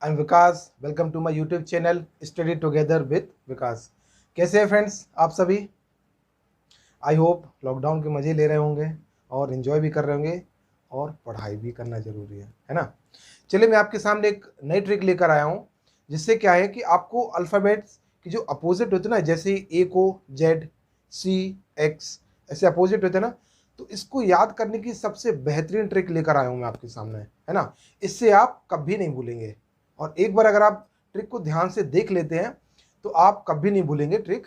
I am Vikas. Welcome to my YouTube channel study together with Vikas. कैसे हैं friends आप सभी? आई होप लॉकडाउन के मज़े ले रहे होंगे और इन्जॉय भी कर रहे होंगे और पढ़ाई भी करना ज़रूरी है ना। चलिए मैं आपके सामने एक नई ट्रिक लेकर आया हूँ, जिससे क्या है कि आपको अल्फ़ाबेट्स की जो अपोजिट होते हैं ना, जैसे ए को जेड, सी एक्स, ऐसे अपोजिट होते हैं ना, तो इसको याद करने की सबसे बेहतरीन ट्रिक लेकर आया हूँ मैं आपके सामने, है ना। इससे आप कभी नहीं भूलेंगे और एक बार अगर आप ट्रिक को ध्यान से देख लेते हैं तो आप कभी नहीं भूलेंगे ट्रिक।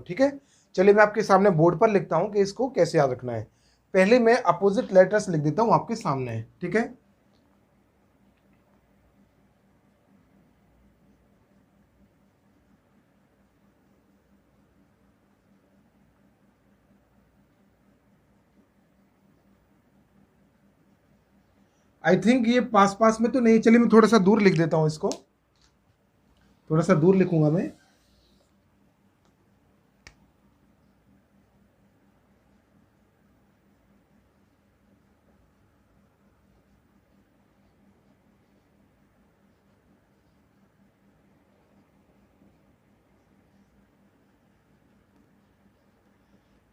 ठीक है, चलिए मैं आपके सामने बोर्ड पर लिखता हूँ कि इसको कैसे याद रखना है। पहले मैं अपोजिट लेटर्स लिख देता हूँ आपके सामने, ठीक है। आई थिंक ये पास पास में तो नहीं, चलिए मैं थोड़ा सा दूर लिख देता हूँ इसको, थोड़ा सा दूर लिखूंगा मैं।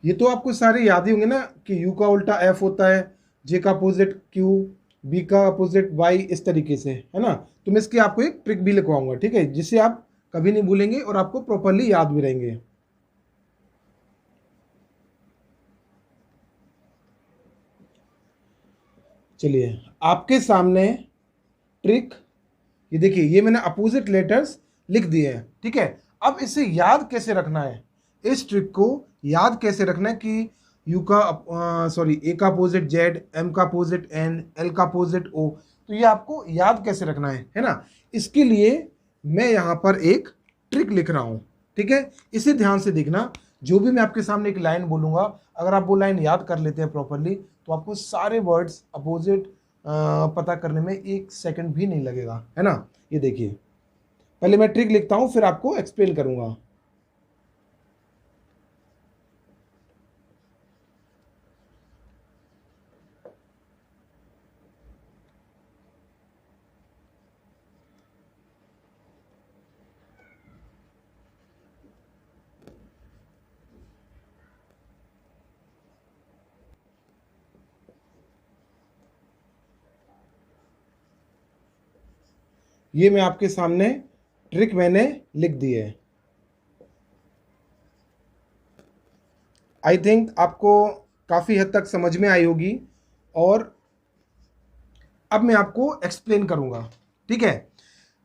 ये तो आपको सारे याद ही होंगे ना कि यू का उल्टा एफ होता है, जे का अपोजिट क्यू, बी का अपोजिट वाई, इस तरीके से, है ना। तो मैं इसकी आपको एक ट्रिक भी लिखवाऊंगा, ठीक है, जिससे आप कभी नहीं भूलेंगे और आपको प्रॉपरली याद भी रहेंगे। चलिए आपके सामने ट्रिक, ये देखिए, ये मैंने अपोजिट लेटर्स लिख दिए हैं, ठीक है। अब इसे याद कैसे रखना है, इस ट्रिक को याद कैसे रखना है कि यू का ए का अपोजिट जेड, एम का अपोजिट एन, एल का अपोजिट ओ, तो ये आपको याद कैसे रखना है ना। इसके लिए मैं यहाँ पर एक ट्रिक लिख रहा हूँ, ठीक है। इसे ध्यान से देखना, जो भी मैं आपके सामने एक लाइन बोलूँगा, अगर आप वो लाइन याद कर लेते हैं प्रॉपरली तो आपको सारे वर्ड्स अपोजिट पता करने में 1 सेकंड भी नहीं लगेगा, है ना। ये देखिए, पहले मैं ट्रिक लिखता हूं फिर आपको एक्सप्लेन करूंगा। ये मैं आपके सामने ट्रिक मैंने लिख दी है। आई थिंक आपको काफ़ी हद तक समझ में आई होगी और अब मैं आपको एक्सप्लेन करूंगा, ठीक है।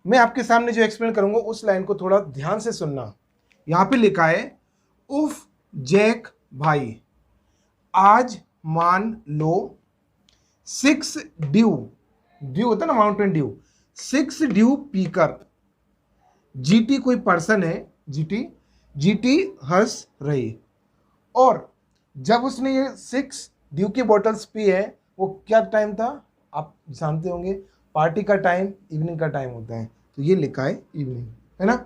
मैं आपके सामने जो एक्सप्लेन करूंगा उस लाइन को थोड़ा ध्यान से सुनना। यहां पे लिखा है, उफ जैक भाई, आज मान लो 6 ड्यू, ड्यू होता है ना माउंटेन ड्यू, 6 ड्यू पीकर, जीटी कोई पर्सन है, जीटी, जीटी हंस रही। और जब उसने ये 6 ड्यू की बॉटल्स पी है, वो क्या टाइम था आप जानते होंगे, पार्टी का टाइम, इवनिंग का टाइम होता है, तो ये लिखा है इवनिंग, है ना।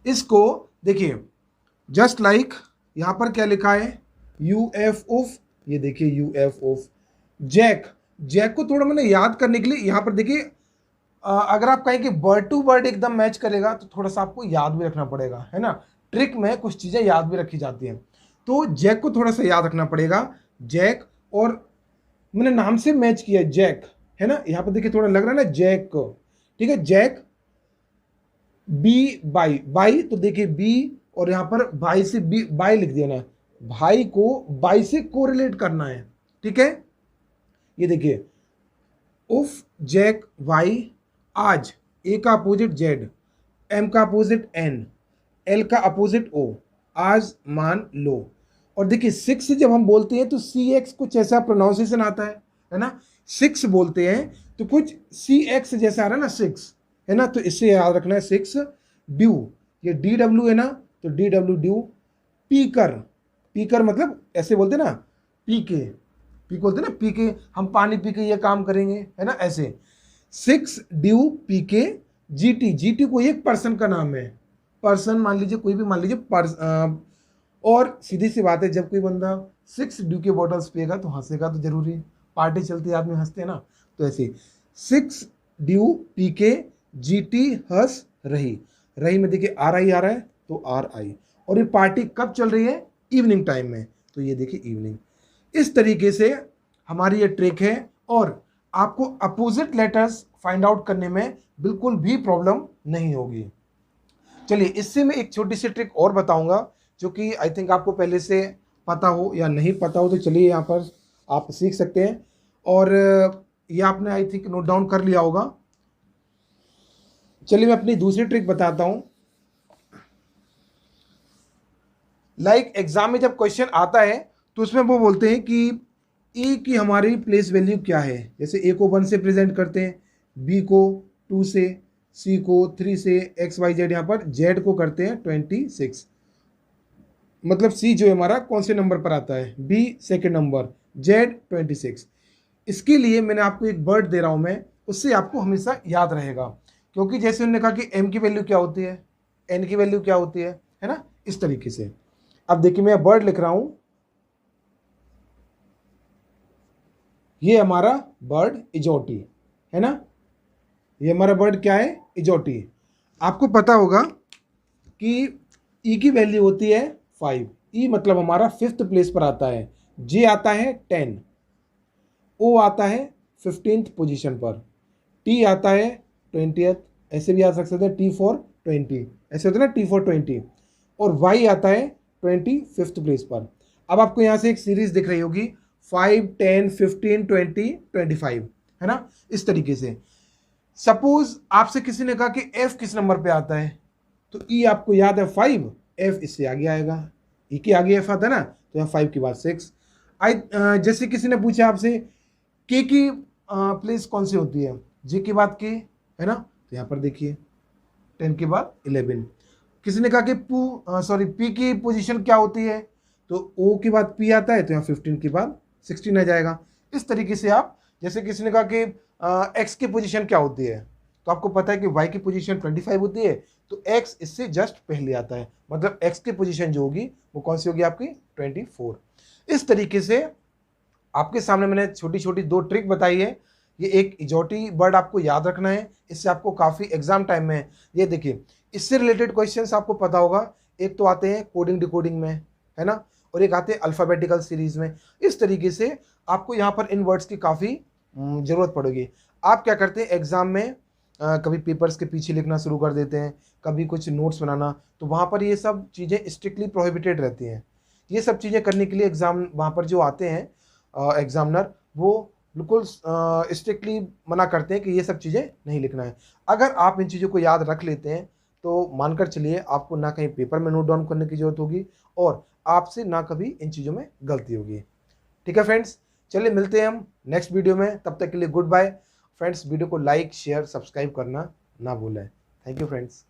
इसको देखिए, जस्ट लाइक यहां पर क्या लिखा है, यू एफ उफ, ये देखिए यू एफ उफ। जैक, जैक को थोड़ा मैंने याद करने के लिए यहां पर देखिए, अगर आप कहें कि वर्ड टू वर्ड एकदम मैच करेगा तो थोड़ा सा आपको याद भी रखना पड़ेगा, है ना। ट्रिक में कुछ चीज़ें याद भी रखी जाती हैं, तो जैक को थोड़ा सा याद रखना पड़ेगा, जैक। और मैंने नाम से मैच किया जैक, है ना, यहाँ पर देखिए थोड़ा लग रहा है ना जैक को, ठीक है। जैक बी बाई, बाई तो देखिए बी, और यहाँ पर भाई से बी बाई लिख दिया ना, भाई को बाई से कोरिलेट करना है, ठीक है। ये देखिए, उफ जैक वाई, आज, ए का अपोजिट जेड, एम का अपोजिट एन, एल का अपोजिट ओ, आज मान लो। और देखिए 6 जब हम बोलते हैं तो सी एक्स कुछ ऐसा प्रोनाउंसिएशन आता है ना। 6 बोलते हैं तो कुछ सी एक्स जैसा आ रहा है ना, 6, है ना। तो इससे याद रखना है 6 ड्यू, ये डी डब्ल्यू है ना, तो डी डब्ल्यू ड्यू। पीकर, पीकर मतलब ऐसे बोलते ना, पी के, पी बोलते ना, पी के हम पानी पी के ये काम करेंगे, है ना, ऐसे। 6 ड्यू पी के, जीटी, जीटी कोई एक पर्सन का नाम है, पर्सन मान लीजिए, कोई भी मान लीजिए और सीधी सी बात है, जब कोई बंदा 6 ड्यू के बॉटल्स पिएगा तो हंसेगा तो जरूरी, पार्टी चलती है आदमी हंसते हैं ना, तो ऐसे 6 ड्यू पी के जी टी हंस रही। रही में देखिए आर आई आ रहा है तो आर आई, और ये पार्टी कब चल रही है? इवनिंग टाइम में, तो ये देखिए इवनिंग। इस तरीके से हमारी ये ट्रिक है, और आपको अपोजिट लेटर्स फाइंड आउट करने में बिल्कुल भी प्रॉब्लम नहीं होगी। चलिए इससे मैं एक छोटी सी ट्रिक और बताऊंगा जो कि आई थिंक आपको पहले से पता हो या नहीं पता हो, तो चलिए यहाँ पर आप सीख सकते हैं। और ये आपने आई थिंक नोट डाउन कर लिया होगा। चलिए मैं अपनी दूसरी ट्रिक बताता हूं। लाइक एग्जाम में जब क्वेश्चन आता है तो उसमें वो बोलते हैं कि ए की हमारी प्लेस वैल्यू क्या है। जैसे ए को 1 से प्रेजेंट करते हैं, बी को 2 से, सी को 3 से, एक्स वाई जेड यहाँ पर जेड को करते हैं 26। मतलब सी जो है हमारा कौन से नंबर पर आता है? B second number, Z 26। इसके लिए मैंने आपको एक वर्ड दे रहा हूं मैं, उससे आपको हमेशा याद रहेगा। क्योंकि जैसे उन्होंने कहा कि एम की वैल्यू क्या होती है, एन की वैल्यू क्या होती है ना, इस तरीके से। अब देखिए मैं वर्ड लिख रहा हूं, ये हमारा बर्ड इजोटी है ना, ये हमारा बर्ड क्या है? इजोटी। आपको पता होगा कि ई की वैल्यू होती है 5। ई मतलब हमारा 5th प्लेस पर आता है, जे आता है 10, ओ आता है 15th पोजीशन पर, टी आता है 20th, ऐसे भी आ सकते हैं टी फॉर 20, ऐसे होता है ना टी फॉर 20, और वाई आता है 25th प्लेस पर। अब आपको यहाँ से एक सीरीज दिख रही होगी 5, 10, 15, 20, 25, है ना, इस तरीके से। सपोज आपसे किसी ने कहा कि एफ किस नंबर पे आता है, तो ई आपको याद है 5, एफ इससे आगे आएगा, ई के आगे एफ आता है ना, तो यहाँ 5 के बाद 6। जैसे किसी ने पूछा आपसे के की प्लेस कौन सी होती है, जे के बाद के, है ना, तो यहाँ पर देखिए 10 के बाद 11। किसी ने कहा कि पी की पोजीशन क्या होती है, तो ओ के बाद पी आता है, तो यहाँ 15 के बाद 16 आ जाएगा। इस तरीके से आप, जैसे किसी ने कहा कि एक्स की पोजीशन क्या होती है, तो आपको पता है कि वाई की पोजीशन 25 होती है, तो एक्स इससे जस्ट पहले आता है, मतलब एक्स की पोजीशन जो होगी वो कौन सी होगी आपकी? 24। इस तरीके से आपके सामने मैंने छोटी छोटी 2 ट्रिक बताई है। ये एक इजोटी वर्ड आपको याद रखना है, इससे आपको काफ़ी एग्जाम टाइम में, ये देखिए इससे रिलेटेड क्वेश्चंस आपको पता होगा, एक तो आते हैं कोडिंग डिकोडिंग में, है ना, और एक आते हैं अल्फ़ाबेटिकल सीरीज में। इस तरीके से आपको यहाँ पर इन वर्ड्स की काफ़ी ज़रूरत पड़ेगी। आप क्या करते हैं एग्ज़ाम में, कभी पेपर्स के पीछे लिखना शुरू कर देते हैं, कभी कुछ नोट्स बनाना, तो वहाँ पर ये सब चीज़ें स्ट्रिक्टली प्रोहिबिटेड रहती हैं। ये सब चीज़ें करने के लिए एग्ज़ाम वहाँ पर जो आते हैं एग्जामिनर, वो बिल्कुल स्ट्रिक्टली मना करते हैं कि ये सब चीज़ें नहीं लिखना है। अगर आप इन चीज़ों को याद रख लेते हैं तो मानकर चलिए आपको ना कहीं पेपर में नोट डाउन करने की ज़रूरत होगी, और आपसे ना कभी इन चीज़ों में गलती होगी। ठीक है फ्रेंड्स, चलिए मिलते हैं हम नेक्स्ट वीडियो में, तब तक के लिए गुड बाय फ्रेंड्स। वीडियो को लाइक, शेयर, सब्सक्राइब करना ना भूलें। Thank you friends.